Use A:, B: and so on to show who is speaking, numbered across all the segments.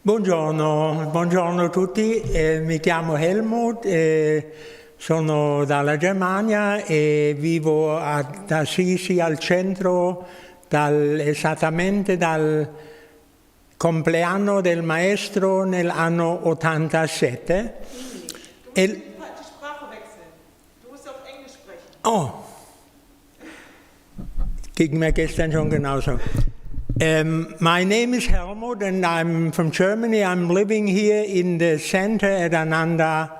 A: Buongiorno a tutti, mi chiamo Helmut, sono dalla Germania e vivo ad Assisi al centro esattamente dal compleanno del maestro nell'anno 87.
B: Die Sprache wechseln. Du musst auf Englisch sprechen.
A: Oh, ging mir gestern schon genauso. My name is Helmut and I'm from Germany. I'm living here in the center at Ananda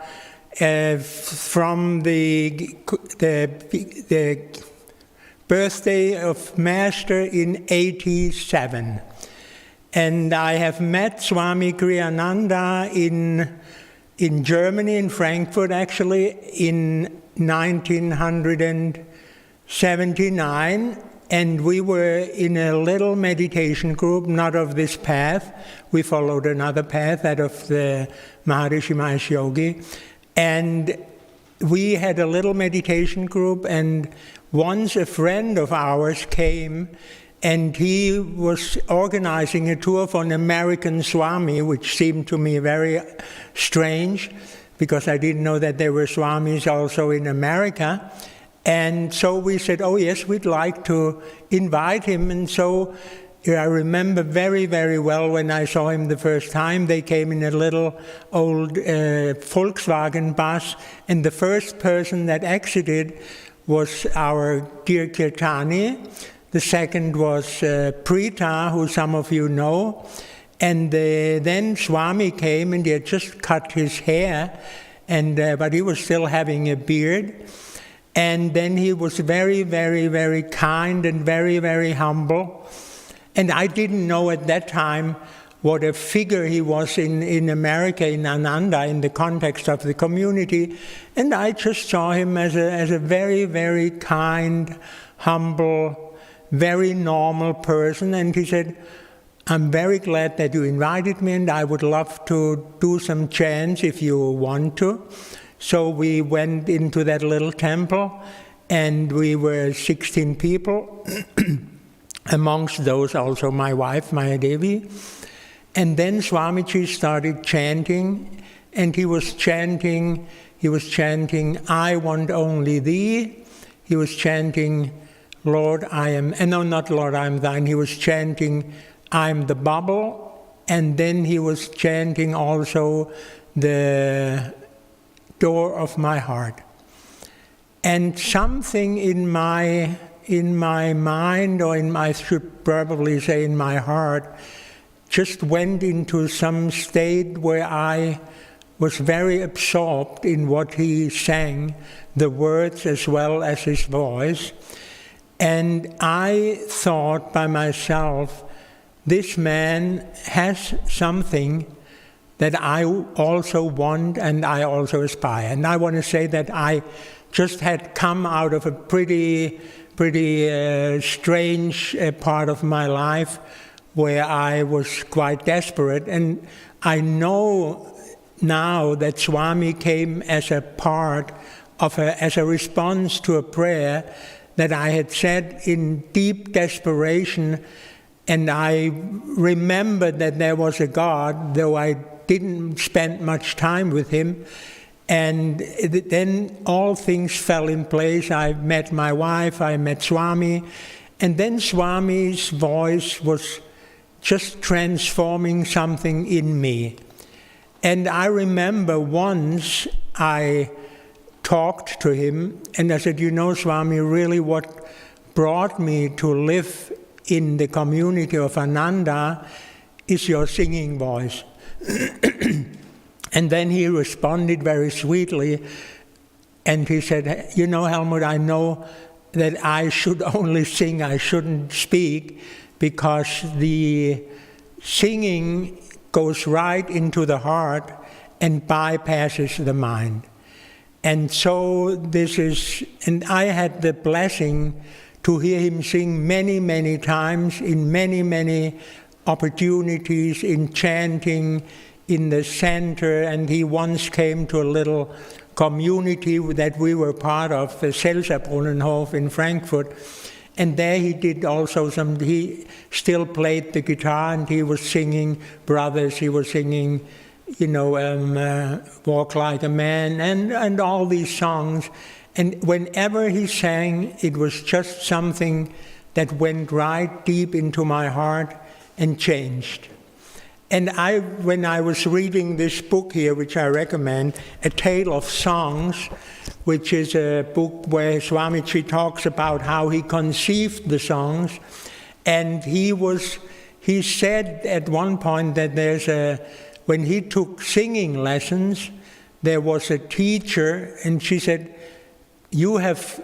A: from the birthday of Master in 87. And I have met Swami Kriyananda in Germany, in Frankfurt actually, in 1979. And we were in a little meditation group, not of this path. We followed another path, that of the Maharishi Mahesh Yogi. And we had a little meditation group, and once a friend of ours came, and he was organizing a tour for an American Swami, which seemed to me very strange, because I didn't know that there were Swamis also in America. And so we said, oh yes, we'd like to invite him. And so I remember very, very well when I saw him the first time. They came in a little old Volkswagen bus, and the first person that exited was our dear Kirtani. The second was Prita, who some of you know. And then Swami came, and he had just cut his hair, but he was still having a beard. And then he was very, very, very kind and very, very humble. And I didn't know at that time what a figure he was in America, in Ananda, in the context of the community. And I just saw him as a very, very kind, humble, very normal person. And he said, I'm very glad that you invited me, and I would love to do some chants if you want to. So we went into that little temple, and we were 16 people, amongst those also my wife, Maya Devi. And then Swamiji started chanting, and he was chanting, I want only thee. He was chanting, Lord, I am, no, not Lord, I am thine. He was chanting, I'm the bubble. And then he was chanting also the door of my heart. And something in my mind, or I should probably say in my heart, just went into some state where I was very absorbed in what he sang, the words as well as his voice. And I thought by myself, this man has something that I also want and I also aspire. And I want to say that I just had come out of a pretty strange part of my life where I was quite desperate. And I know now that Swami came as a part of as a response to a prayer that I had said in deep desperation. And I remembered that there was a God, though I didn't spend much time with him. And then all things fell in place. I met my wife, I met Swami, and then Swami's voice was just transforming something in me. And I remember once I talked to him, and I said, you know, Swami, really what brought me to live in the community of Ananda is your singing voice. And then he responded very sweetly, and he said, you know, Helmut, I know that I should only sing, I shouldn't speak, because the singing goes right into the heart and bypasses the mind. And so and I had the blessing to hear him sing many, many times, in many, many opportunities, in chanting, in the center. And he once came to a little community that we were part of, the Selzerbrunnenhof in Frankfurt. And there he did also he still played the guitar, and he was singing Brothers, he was singing, Walk Like a Man, and all these songs. And whenever he sang, it was just something that went right deep into my heart and changed. And when I was reading this book here, which I recommend, A Tale of Songs, which is a book where Swamiji talks about how he conceived the songs, and he said at one point that when he took singing lessons, there was a teacher, and she said, you have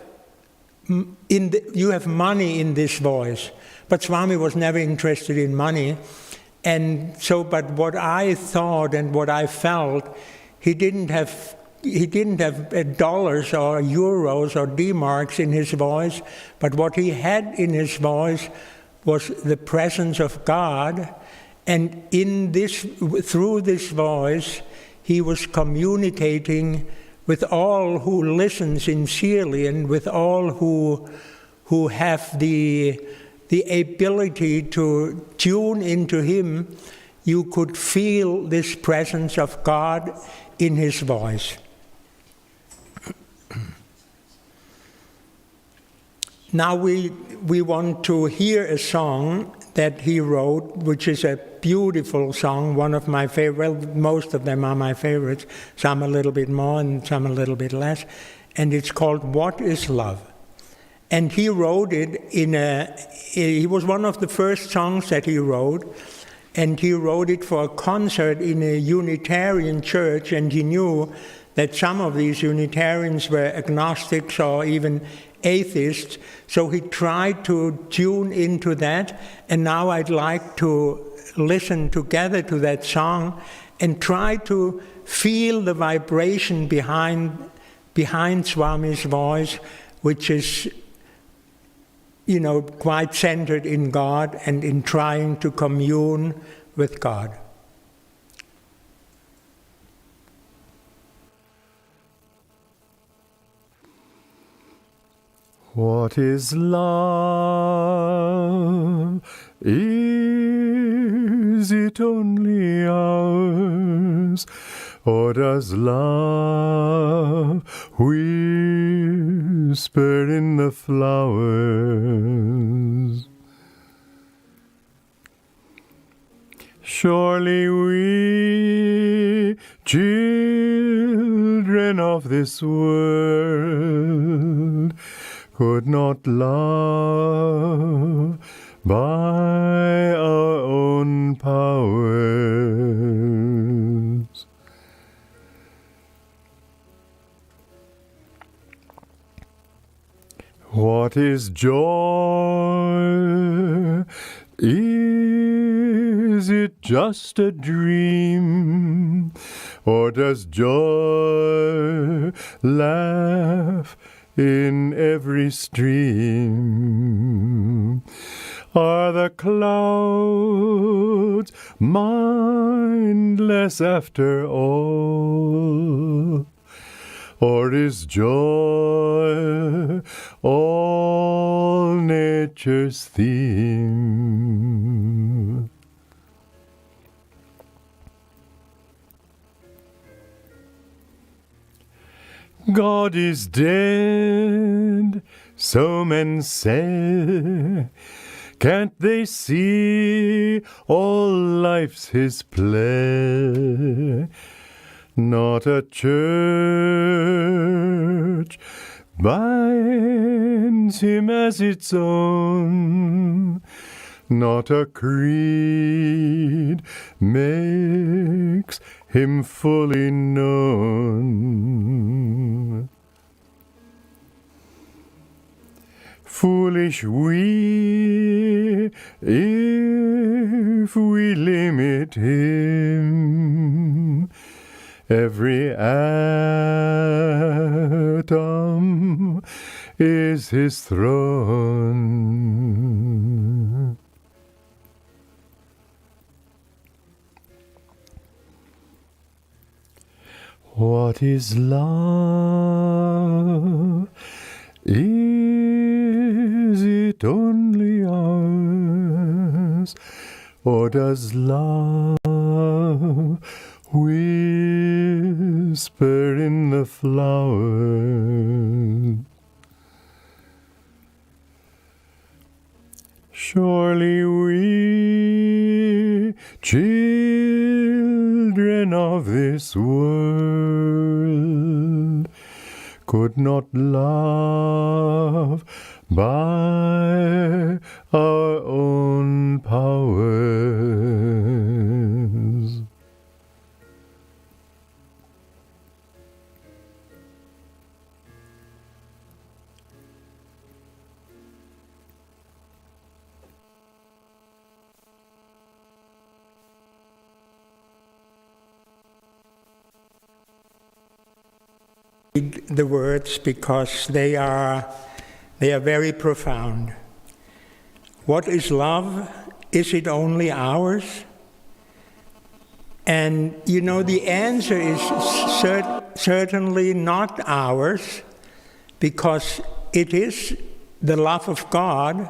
A: money in this voice. But Swami was never interested in money. And so, but what I thought and what I felt, he didn't have dollars or euros or D-marks in his voice, but what he had in his voice was the presence of God. And through this voice, he was communicating with all who listen sincerely and with all who have the ability to tune into him. You could feel this presence of God in his voice. Now we want to hear a song that he wrote, which is a beautiful song, one of my favorite. Well, most of them are my favorites, some a little bit more and some a little bit less. And it's called What is Love? And he wrote it it was one of the first songs that he wrote, and he wrote it for a concert in a Unitarian church, and he knew that some of these Unitarians were agnostics or even atheists, so he tried to tune into that, and now I'd like to listen together to that song and try to feel the vibration behind Swami's voice, which is quite centered in God and in trying to commune with God.
C: What is love? Is it only ours? Or does love whisper in the flowers? Surely we, children of this world, could not love by our own powers. What is joy? Is it just a dream? Or does joy laugh in every stream? Are the clouds mindless after all? Or is joy all nature's theme? God is dead, so men say. Can't they see all life's his play? Not a church binds him as its own. Not a creed makes him fully known. Foolish we, if we limit him. Every atom is his throne. What is love? Is it or does love whisper in the flowers? Surely we, children of this world, could not love by our own powers.
A: The words because they are very profound. What is love? Is it only ours? And you know, the answer is certainly not ours, because it is the love of God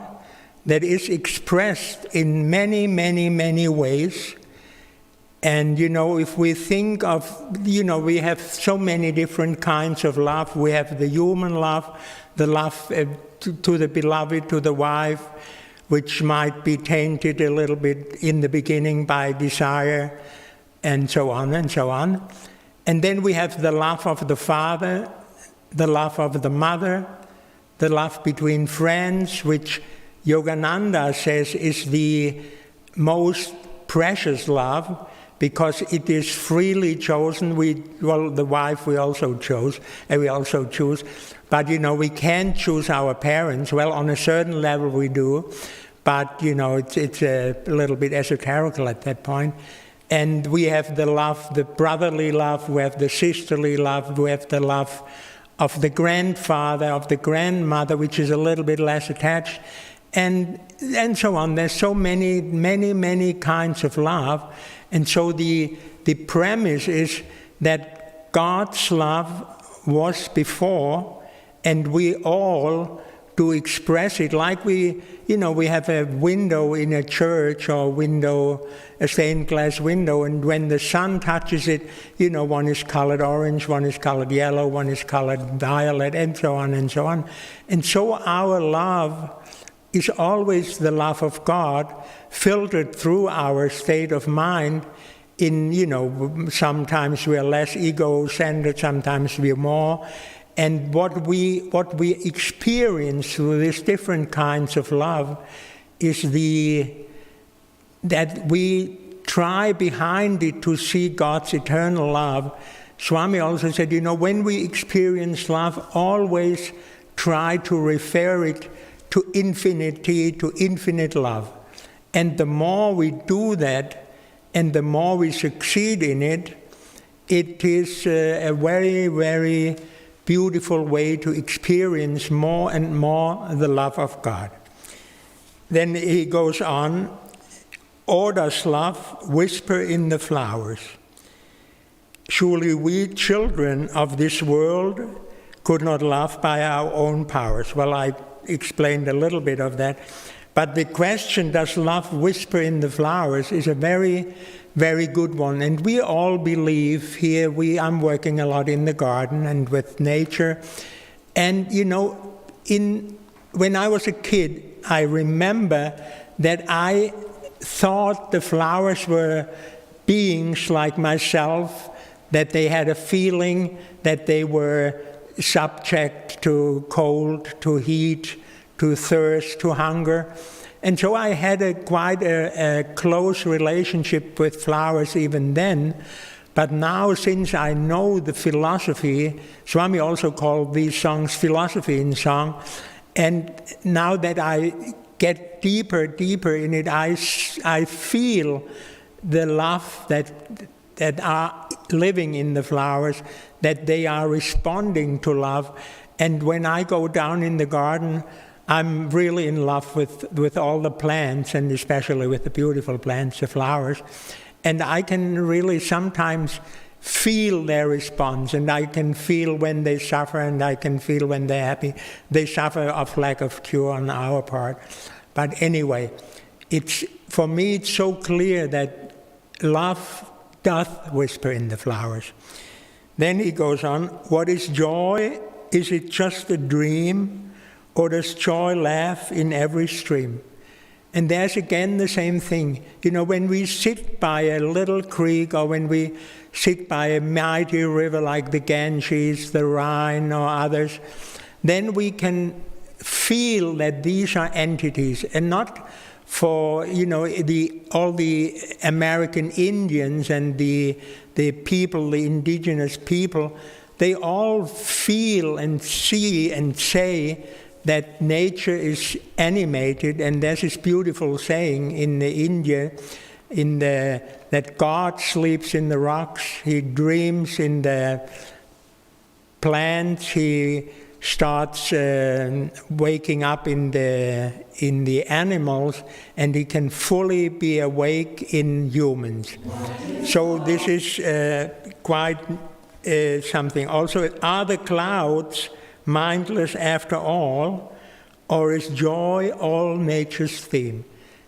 A: that is expressed in many, many, many ways. And, you know, if we think of, you know, we have so many different kinds of love. We have the human love, the love to the beloved, to the wife, which might be tainted a little bit in the beginning by desire, and so on and so on. And then we have the love of the father, the love of the mother, the love between friends, which Yogananda says is the most precious love, because it is freely chosen. The wife we also chose, and we also choose. But, you know, we can't choose our parents. Well, on a certain level we do, but, you know, it's a little bit esoterical at that point. And we have the love, the brotherly love, we have the sisterly love, we have the love of the grandfather, of the grandmother, which is a little bit less attached, and so on. There's so many, many, many kinds of love. And so the premise is that God's love was before, and we all do express it. Like we have a window in a church, or a stained glass window, and when the sun touches it, you know, one is colored orange, one is colored yellow, one is colored violet, and so on and so on. And so our love is always the love of God, filtered through our state of mind. In, you know, sometimes we are less ego-centered, sometimes we are more. And what we experience through these different kinds of love is that we try behind it to see God's eternal love. Swami also said, you know, when we experience love, always try to refer it to infinity, to infinite love. And the more we do that, and the more we succeed in it, it is a very, very beautiful way to experience more and more the love of God. Then he goes on, or does love whisper in the flowers? Surely we, children of this world, could not love by our own powers. Well, I explained a little bit of that. But the question, does love whisper in the flowers, is a very, very good one. And we all believe here, I'm working a lot in the garden and with nature. And, you know, when I was a kid, I remember that I thought the flowers were beings like myself, that they had a feeling, that they were subject to cold, to heat, to thirst, to hunger. And so I had quite a close relationship with flowers even then. But now, since I know the philosophy, Swami also called these songs philosophy in song, and now that I get deeper in it, I feel the love that are living in the flowers, that they are responding to love. And when I go down in the garden, I'm really in love with all the plants, and especially with the beautiful plants, the flowers. And I can really sometimes feel their response, and I can feel when they suffer, and I can feel when they're happy. They suffer of lack of cure on our part. But anyway, it's for me it's so clear that love doth whisper in the flowers. Then he goes on, what is joy? Is it just a dream? Or does joy laugh in every stream? And there's again the same thing. You know, when we sit by a little creek, or when we sit by a mighty river like the Ganges, the Rhine, or others, then we can feel that these are entities, and not for, you know, all the American Indians and the people, the indigenous people, they all feel and see and say that nature is animated. And there's this beautiful saying in India, that God sleeps in the rocks, He dreams in the plants, He starts waking up in the animals, and He can fully be awake in humans. So this is quite something. Also, are the clouds mindless after all, or is joy all nature's theme?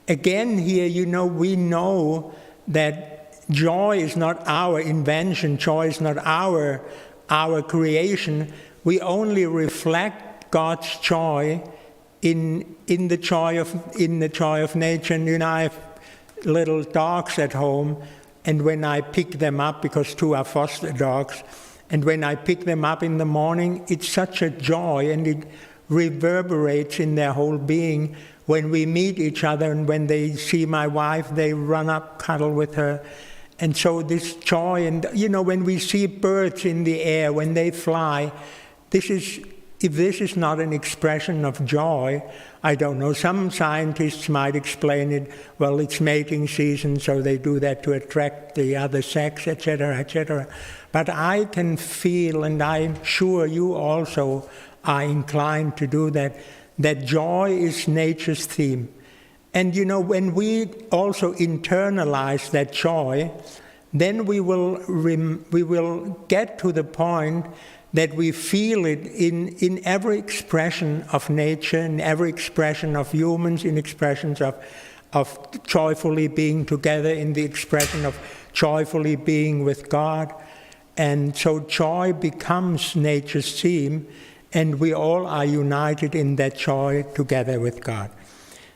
A: Again here, you know, we know that joy is not our invention, joy is not our creation. We only reflect God's joy in the joy of nature. And you know, I have little dogs at home, and when I pick them up, because 2 are foster dogs, and when I pick them up in the morning, it's such a joy, and it reverberates in their whole being. When we meet each other, and when they see my wife, they run up, cuddle with her. And so this joy, and you know, when we see birds in the air, when they fly, if this is not an expression of joy, I don't know. Some scientists might explain it, well, it's mating season, so they do that to attract the other sex, etc., etc. But I can feel, and I'm sure you also are inclined to do that, that joy is nature's theme. And you know, when we also internalize that joy, then we will get to the point that we feel it in every expression of nature, in every expression of humans, in expressions of joyfully being together, in the expression of joyfully being with God. And so joy becomes nature's theme, and we all are united in that joy together with God.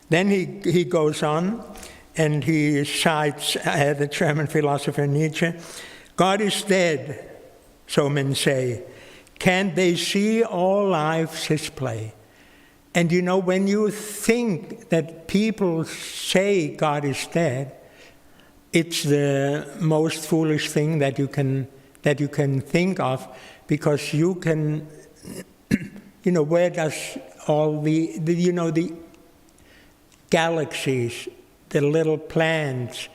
A: Then he goes on, and he cites the German philosopher Nietzsche. God is dead, so men say. Can't they see all life's his play? And you know, when you think that people say God is dead, it's the most foolish thing that you can think of, because you can, you know, where does all the galaxies, the little plants,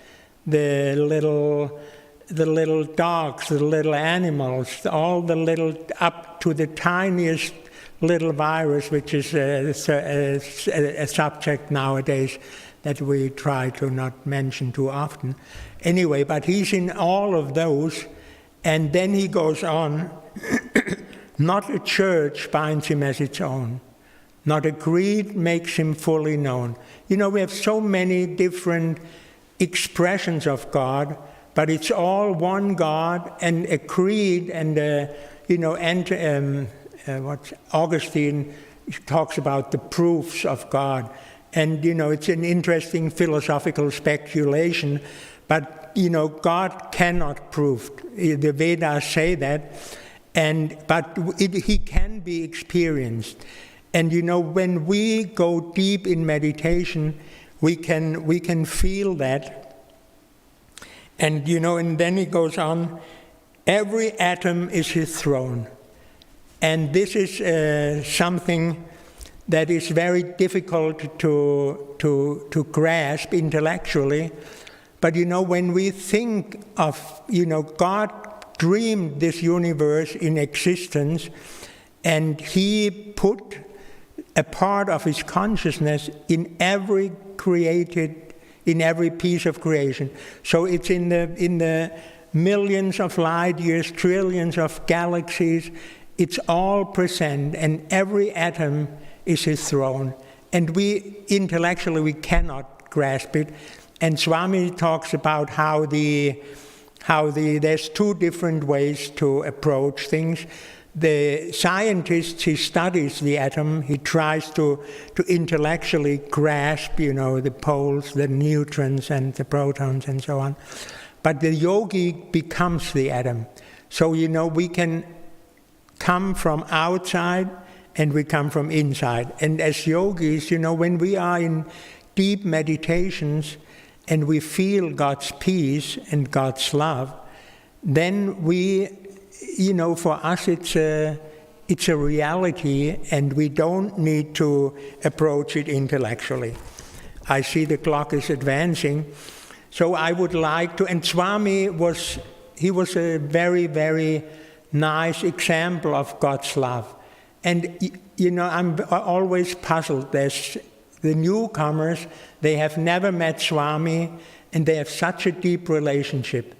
A: the little dogs, the little animals, all the little, up to the tiniest little virus, which is a subject nowadays that we try to not mention too often. Anyway, but he's in all of those, and then he goes on, not a church binds him as its own, not a creed makes him fully known. You know, we have so many different expressions of God, but it's all one God, and a creed, and Augustine talks about the proofs of God. And, you know, it's an interesting philosophical speculation, but, you know, God cannot prove. The Vedas say that, but he can be experienced. And, you know, when we go deep in meditation, we can feel that. And, you know, and then he goes on, every atom is his throne. And this is something that is very difficult to grasp intellectually. But, you know, when we think of, you know, God dreamed this universe in existence, and he put a part of his consciousness in every piece of creation. So it's in the millions of light years, trillions of galaxies, it's all present, and every atom is his throne. And we, intellectually, we cannot grasp it. And Swami talks about how there's two different ways to approach things. The scientist, he studies the atom, he tries to intellectually grasp, the poles, the neutrons and the protons and so on. But the yogi becomes the atom. So, we can come from outside and we come from inside. And as yogis, when we are in deep meditations and we feel God's peace and God's love, then we, for us it's a reality, and we don't need to approach it intellectually. I see the clock is advancing, so I would like to, and Swami was a very, very nice example of God's love. And, I'm always puzzled. There's the newcomers, they have never met Swami, and they have such a deep relationship.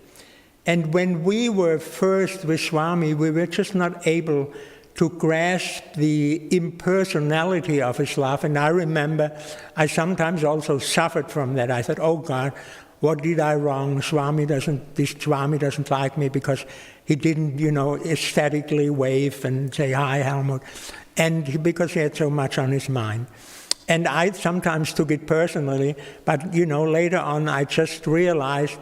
A: And when we were first with Swami, we were just not able to grasp the impersonality of his love. And I remember I sometimes also suffered from that. I thought, oh God, what did I wrong? Swami doesn't like me because he didn't, aesthetically wave and say, hi, Helmut. And because he had so much on his mind. And I sometimes took it personally, but, later on I just realized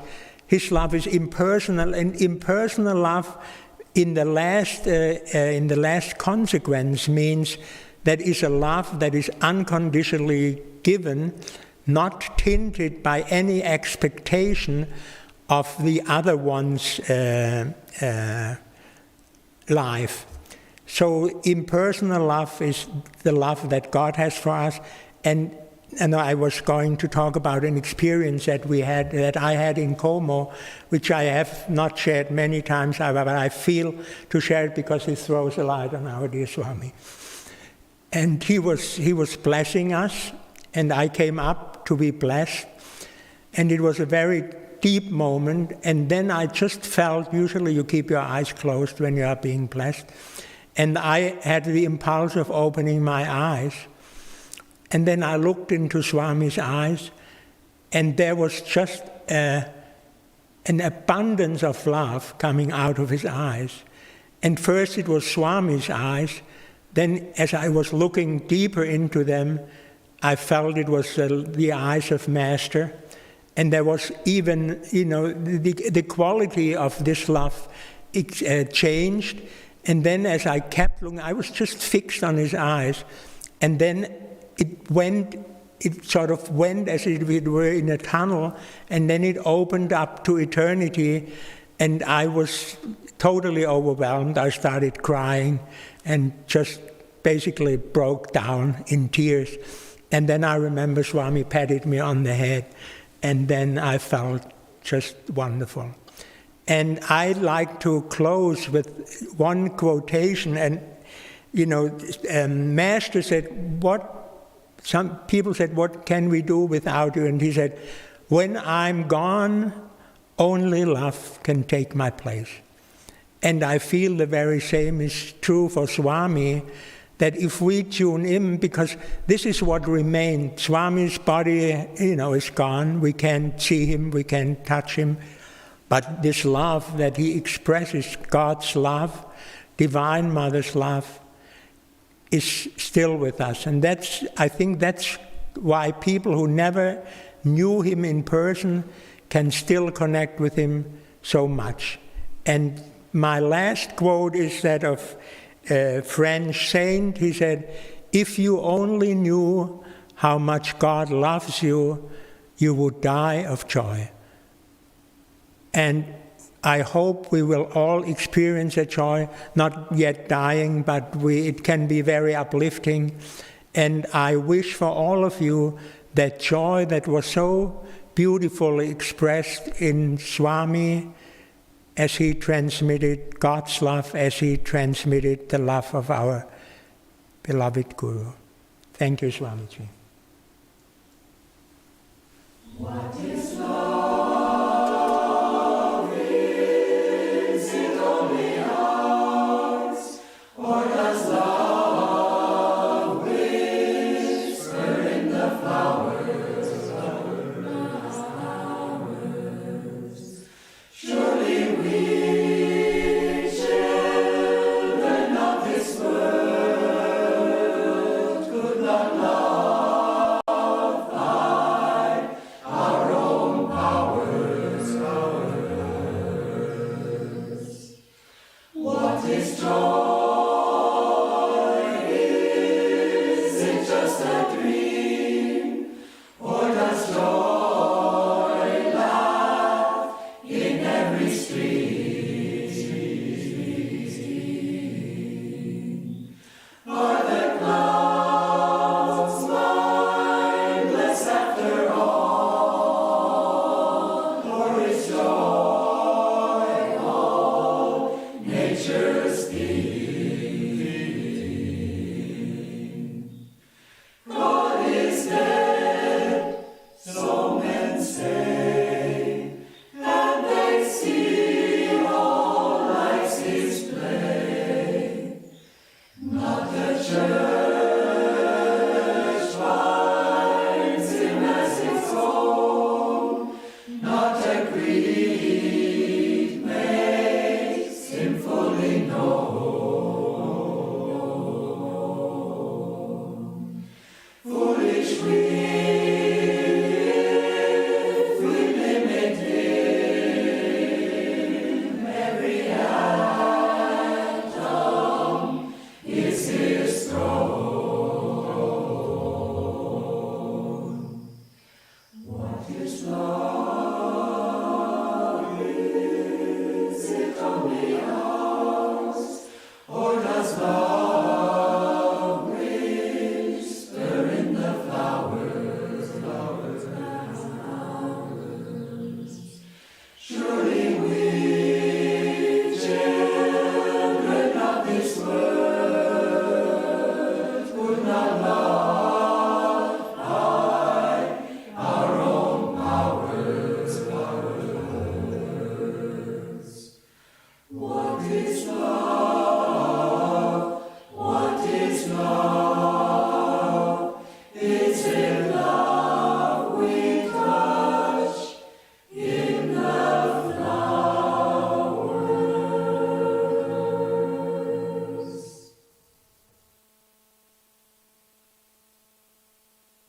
A: his love is impersonal, and impersonal love in the last consequence means that is a love that is unconditionally given, not tinted by any expectation of the other one's life. So impersonal love is the love that God has for us. And I was going to talk about an experience that I had in Como, which I have not shared many times, but I feel to share it because it throws a light on our dear Swami. And he was blessing us, and I came up to be blessed. And it was a very deep moment. And then I just felt, usually you keep your eyes closed when you are being blessed. And I had the impulse of opening my eyes. And then I looked into Swami's eyes, and there was just an abundance of love coming out of his eyes. And first it was Swami's eyes. Then as I was looking deeper into them, I felt it was the eyes of Master. And there was even, the quality of this love changed. And then as I kept looking, I was just fixed on his eyes. And then it sort of went as if it were in a tunnel, and then it opened up to eternity, and I was totally overwhelmed. I started crying and just basically broke down in tears. And then I remember Swami patted me on the head, and then I felt just wonderful. And I'd like to close with one quotation, and Master said, some people said, what can we do without you? And he said, when I'm gone, only love can take my place. And I feel the very same is true for Swami, that if we tune in, because this is what remained. Swami's body, is gone. We can't see him, we can't touch him. But this love that he expresses, God's love, Divine Mother's love, is still with us. And I think that's why people who never knew him in person can still connect with him so much. And my last quote is that of a French saint. He said, if you only knew how much God loves you, you would die of joy. And I hope we will all experience that joy, not yet dying, but it can be very uplifting. And I wish for all of you that joy that was so beautifully expressed in Swami as he transmitted God's love, as he transmitted the love of our beloved Guru. Thank you, Swamiji.
D: What is